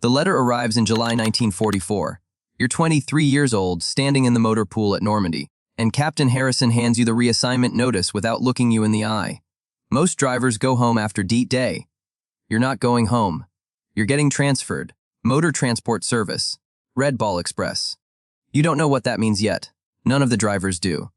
The letter arrives in July 1944. You're 23 years old, standing in the motor pool at Normandy, and Captain Harrison hands you the reassignment notice without looking you in the eye. Most drivers go home after DEET day. You're not going home. You're getting transferred. Motor Transport Service. Red Ball Express. You don't know what that means yet. None of the drivers do.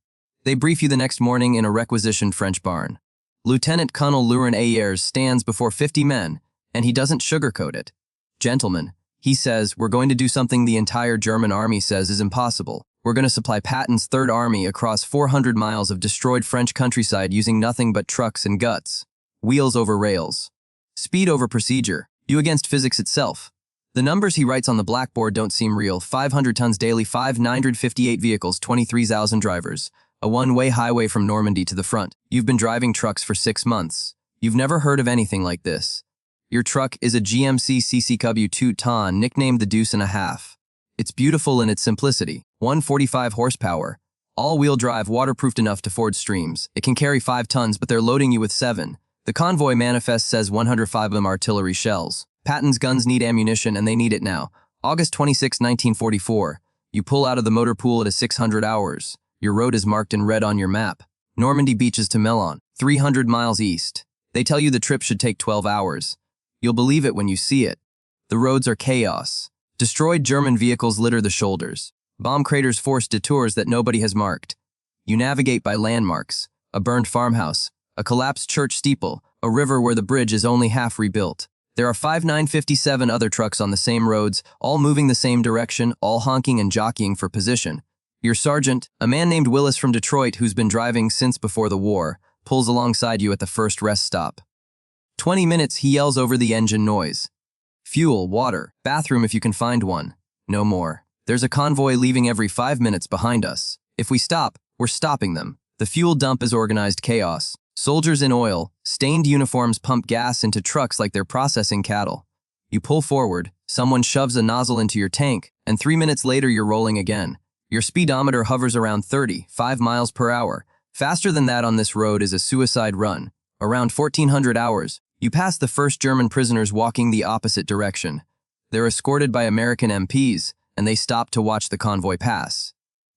They brief you the next morning in a requisitioned French barn. Lieutenant Colonel Laurent Ayers stands before 50 men, and he doesn't sugarcoat it. Gentlemen, he says, we're going to do something the entire German army says is impossible. We're going to supply Patton's Third Army across 400 miles of destroyed French countryside using nothing but trucks and guts. Wheels over rails. Speed over procedure. You against physics itself. The numbers he writes on the blackboard don't seem real. 500 tons daily, 958 vehicles, 23,000 drivers. A one-way highway from Normandy to the front. You've been driving trucks for 6 months. You've never heard of anything like this. Your truck is a GMC CCW 2-ton, nicknamed the Deuce and a Half. It's beautiful in its simplicity. 145 horsepower. All-wheel drive, waterproofed enough to ford streams. It can carry 5 tons, but they're loading you with 7. The convoy manifest says 105 of them artillery shells. Patton's guns need ammunition, and they need it now. August 26, 1944. You pull out of the motor pool at 600 hours. Your road is marked in red on your map. Normandy beaches to Melun, 300 miles east. They tell you the trip should take 12 hours. You'll believe it when you see it. The roads are chaos. Destroyed German vehicles litter the shoulders. Bomb craters force detours that nobody has marked. You navigate by landmarks, a burned farmhouse, a collapsed church steeple, a river where the bridge is only half rebuilt. There are 5957 other trucks on the same roads, all moving the same direction, all honking and jockeying for position. Your sergeant, a man named Willis from Detroit who's been driving since before the war, pulls alongside you at the first rest stop. 20 minutes, he yells over the engine noise. Fuel, water, bathroom if you can find one. No more. There's a convoy leaving every 5 minutes behind us. If we stop, we're stopping them. The fuel dump is organized chaos. Soldiers in oil, stained uniforms pump gas into trucks like they're processing cattle. You pull forward, someone shoves a nozzle into your tank, and 3 minutes later you're rolling again. Your speedometer hovers around 5 miles per hour. Faster than that on this road is a suicide run. Around 1400 hours, you pass the first German prisoners walking the opposite direction. They're escorted by American MPs, and they stop to watch the convoy pass.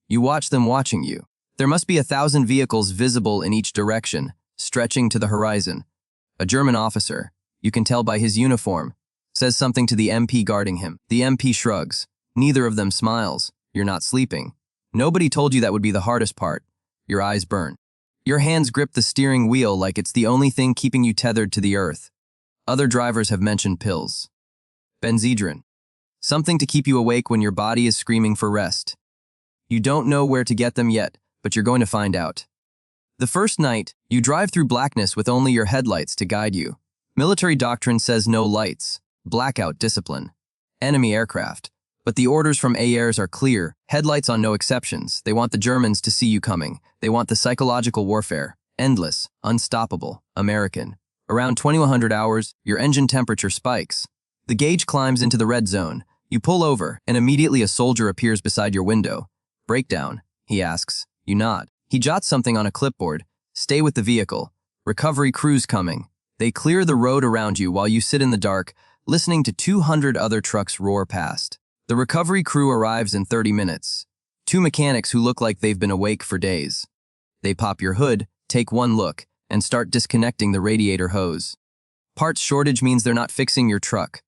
You watch them watching you. There must be 1,000 vehicles visible in each direction, stretching to the horizon. A German officer, you can tell by his uniform, says something to the MP guarding him. The MP shrugs. Neither of them smiles. You're not sleeping. Nobody told you that would be the hardest part. Your eyes burn. Your hands grip the steering wheel like it's the only thing keeping you tethered to the earth. Other drivers have mentioned pills. Benzedrine. Something to keep you awake when your body is screaming for rest. You don't know where to get them yet, but you're going to find out. The first night, you drive through blackness with only your headlights to guide you. Military doctrine says no lights. Blackout discipline. Enemy aircraft. But the orders from Ayers are clear, headlights on no exceptions. They want the Germans to see you coming. They want the psychological warfare. Endless, unstoppable, American. Around 2100 hours, your engine temperature spikes. The gauge climbs into the red zone. You pull over, and immediately a soldier appears beside your window. Breakdown, he asks. You nod. He jots something on a clipboard. Stay with the vehicle. Recovery crews coming. They clear the road around you while you sit in the dark, listening to 200 other trucks roar past. The recovery crew arrives in 30 minutes. 2 mechanics who look like they've been awake for days. They pop your hood, take one look, and start disconnecting the radiator hose. Parts shortage means they're not fixing your truck.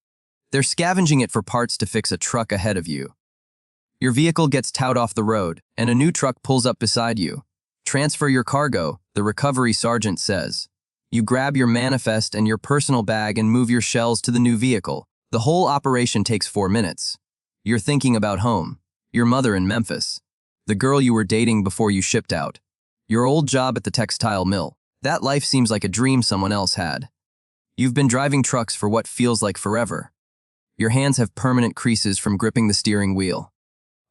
They're scavenging it for parts to fix a truck ahead of you. Your vehicle gets towed off the road, and a new truck pulls up beside you. Transfer your cargo, the recovery sergeant says. You grab your manifest and your personal bag and move your shells to the new vehicle. The whole operation takes 4 minutes. You're thinking about home, your mother in Memphis, the girl you were dating before you shipped out, your old job at the textile mill. That life seems like a dream someone else had. You've been driving trucks for what feels like forever. Your hands have permanent creases from gripping the steering wheel.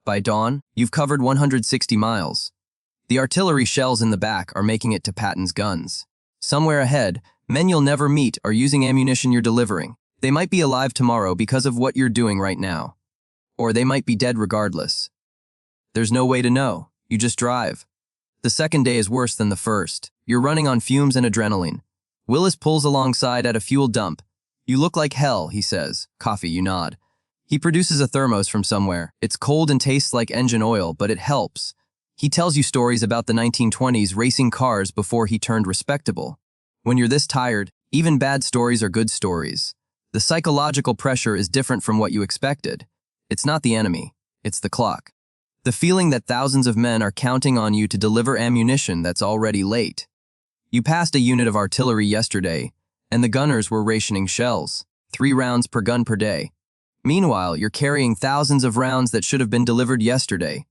By dawn, you've covered 160 miles. The artillery shells in the back are making it to Patton's guns. Somewhere ahead, men you'll never meet are using ammunition you're delivering. They might be alive tomorrow because of what you're doing right now. Or they might be dead regardless. There's no way to know. You just drive. The second day is worse than the first. You're running on fumes and adrenaline. Willis pulls alongside at a fuel dump. You look like hell, he says. Coffee, you nod. He produces a thermos from somewhere. It's cold and tastes like engine oil, but it helps. He tells you stories about the 1920s racing cars before he turned respectable. When you're this tired, even bad stories are good stories. The psychological pressure is different from what you expected. It's not the enemy, it's the clock. The feeling that thousands of men are counting on you to deliver ammunition that's already late. You passed a unit of artillery yesterday, and the gunners were rationing shells, 3 rounds per gun per day. Meanwhile, you're carrying thousands of rounds that should have been delivered yesterday.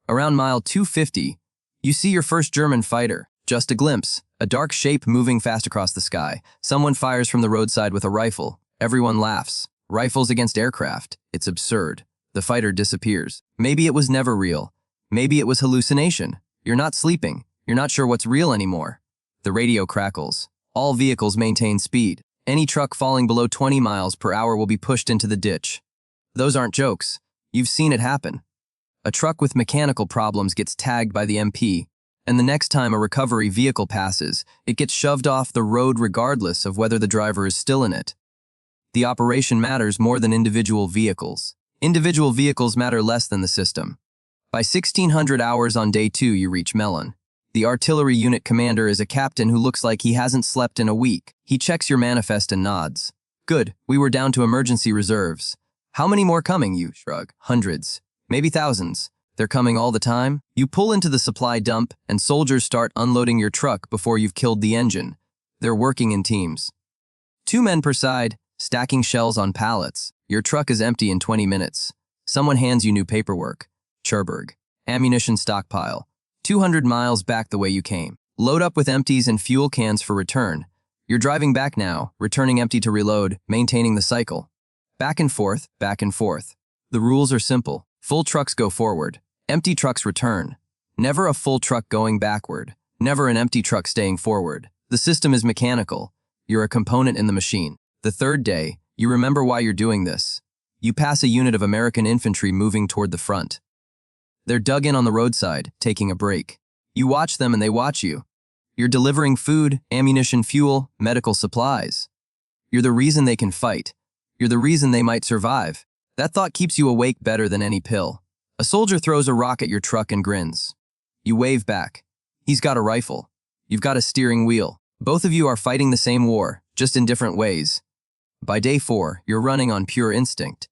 Around mile 250, you see your first German fighter. Just a glimpse, a dark shape moving fast across the sky. Someone fires from the roadside with a rifle. Everyone laughs. Rifles against aircraft. It's absurd. The fighter disappears. Maybe it was never real. Maybe it was hallucination. You're not sleeping. You're not sure what's real anymore. The radio crackles. All vehicles maintain speed. Any truck falling below 20 miles per hour will be pushed into the ditch. Those aren't jokes. You've seen it happen. A truck with mechanical problems gets tagged by the MP, and the next time a recovery vehicle passes, it gets shoved off the road regardless of whether the driver is still in it. The operation matters more than individual vehicles. Individual vehicles matter less than the system. By 1600 hours on day 2, you reach Melon. The artillery unit commander is a captain who looks like he hasn't slept in a week. He checks your manifest and nods. Good, we were down to emergency reserves. How many more coming, you shrug? Hundreds. Maybe thousands. They're coming all the time. You pull into the supply dump, and soldiers start unloading your truck before you've killed the engine. They're working in teams. 2 men per side, stacking shells on pallets. Your truck is empty in 20 minutes. Someone hands you new paperwork. Cherbourg. Ammunition stockpile. 200 miles back the way you came. Load up with empties and fuel cans for return. You're driving back now, returning empty to reload, maintaining the cycle. Back and forth, back and forth. The rules are simple. Full trucks go forward. Empty trucks return. Never a full truck going backward. Never an empty truck staying forward. The system is mechanical. You're a component in the machine. The 3rd day, you remember why you're doing this. You pass a unit of American infantry moving toward the front. They're dug in on the roadside, taking a break. You watch them and they watch you. You're delivering food, ammunition, fuel, medical supplies. You're the reason they can fight. You're the reason they might survive. That thought keeps you awake better than any pill. A soldier throws a rock at your truck and grins. You wave back. He's got a rifle. You've got a steering wheel. Both of you are fighting the same war, just in different ways. By day 4, you're running on pure instinct.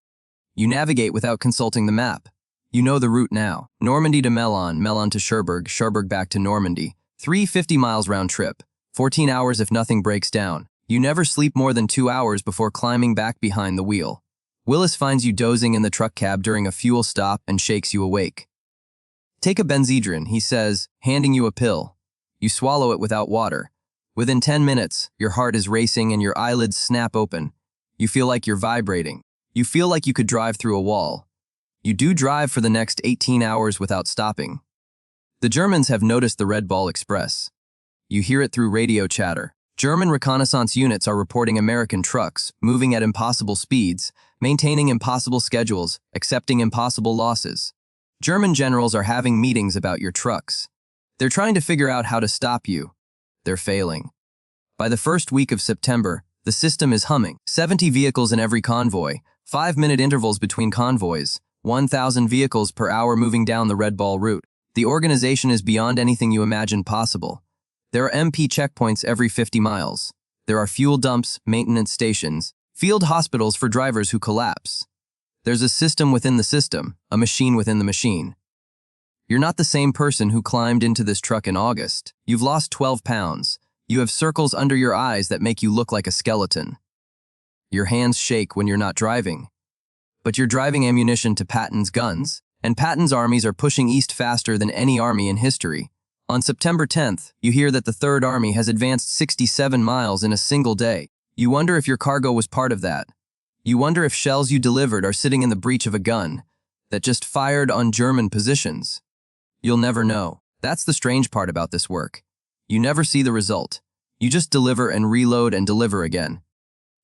You navigate without consulting the map. You know the route now. Normandy to Melun, Melun to Cherbourg, Cherbourg back to Normandy. 350 miles round trip. 14 hours if nothing breaks down. You never sleep more than 2 hours before climbing back behind the wheel. Willis finds you dozing in the truck cab during a fuel stop and shakes you awake. Take a Benzedrine, he says, handing you a pill. You swallow it without water. Within 10 minutes, your heart is racing and your eyelids snap open. You feel like you're vibrating. You feel like you could drive through a wall. You do drive for the next 18 hours without stopping. The Germans have noticed the Red Ball Express. You hear it through radio chatter. German reconnaissance units are reporting American trucks, moving at impossible speeds, maintaining impossible schedules, accepting impossible losses. German generals are having meetings about your trucks. They're trying to figure out how to stop you. They're failing. By the 1st week of September, the system is humming. 70 vehicles in every convoy, 5-minute intervals between convoys, 1,000 vehicles per hour moving down the Red Ball route. The organization is beyond anything you imagined possible. There are MP checkpoints every 50 miles. There are fuel dumps, maintenance stations, field hospitals for drivers who collapse. There's a system within the system, a machine within the machine. You're not the same person who climbed into this truck in August. You've lost 12 pounds. You have circles under your eyes that make you look like a skeleton. Your hands shake when you're not driving. But you're driving ammunition to Patton's guns, and Patton's armies are pushing east faster than any army in history. On September 10th, you hear that the Third Army has advanced 67 miles in a single day. You wonder if your cargo was part of that. You wonder if shells you delivered are sitting in the breech of a gun that just fired on German positions. You'll never know. That's the strange part about this work. You never see the result. You just deliver and reload and deliver again.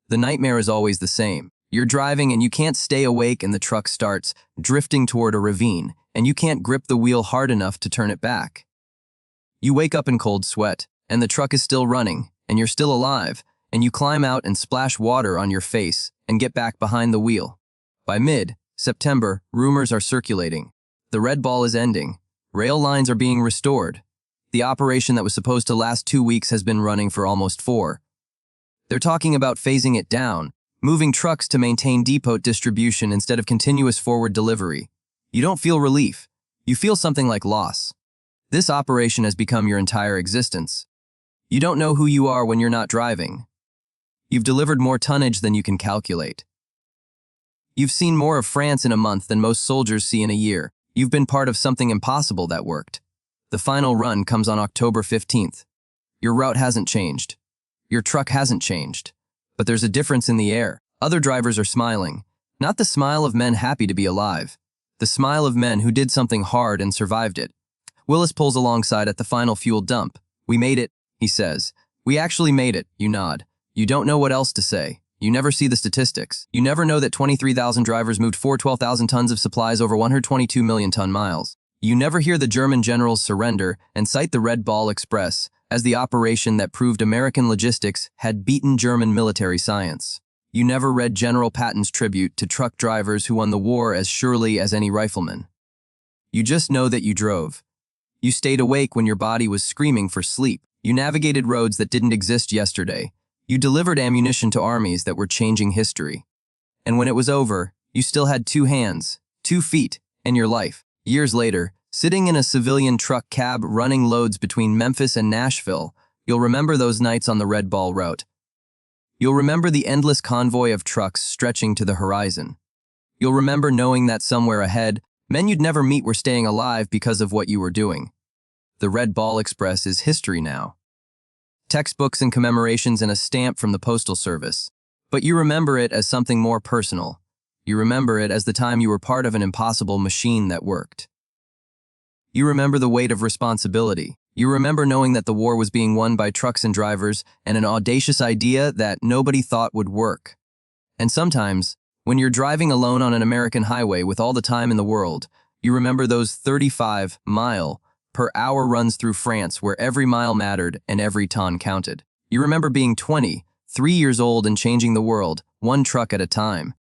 The nightmare is always the same. You're driving and you can't stay awake and the truck starts drifting toward a ravine and you can't grip the wheel hard enough to turn it back. You wake up in cold sweat and the truck is still running and you're still alive and you climb out and splash water on your face and get back behind the wheel. By mid-September, rumors are circulating. The red ball is ending. Rail lines are being restored. The operation that was supposed to last 2 weeks has been running for almost 4. They're talking about phasing it down, moving trucks to maintain depot distribution instead of continuous forward delivery. You don't feel relief. You feel something like loss. This operation has become your entire existence. You don't know who you are when you're not driving. You've delivered more tonnage than you can calculate. You've seen more of France in a month than most soldiers see in a year. You've been part of something impossible that worked. The final run comes on October 15th. Your route hasn't changed. Your truck hasn't changed. But there's a difference in the air. Other drivers are smiling. Not the smile of men happy to be alive. The smile of men who did something hard and survived it. Willis pulls alongside at the final fuel dump. "We made it," he says. "We actually made it," you nod. You don't know what else to say. You never see the statistics. You never know that 23,000 drivers moved 412,000 tons of supplies over 122 million ton miles. You never hear the German generals surrender and cite the Red Ball Express as the operation that proved American logistics had beaten German military science. You never read General Patton's tribute to truck drivers who won the war as surely as any rifleman. You just know that you drove. You stayed awake when your body was screaming for sleep. You navigated roads that didn't exist yesterday. You delivered ammunition to armies that were changing history. And when it was over, you still had 2 hands, 2 feet, and your life. Years later, sitting in a civilian truck cab running loads between Memphis and Nashville, you'll remember those nights on the Red Ball route. You'll remember the endless convoy of trucks stretching to the horizon. You'll remember knowing that somewhere ahead, men you'd never meet were staying alive because of what you were doing. The Red Ball Express is history now. Textbooks and commemorations and a stamp from the Postal Service. But you remember it as something more personal. You remember it as the time you were part of an impossible machine that worked. You remember the weight of responsibility. You remember knowing that the war was being won by trucks and drivers and an audacious idea that nobody thought would work. And sometimes, when you're driving alone on an American highway with all the time in the world, you remember those 35-mile-per-hour runs through France where every mile mattered and every ton counted. You remember being 23 years old and changing the world, one truck at a time.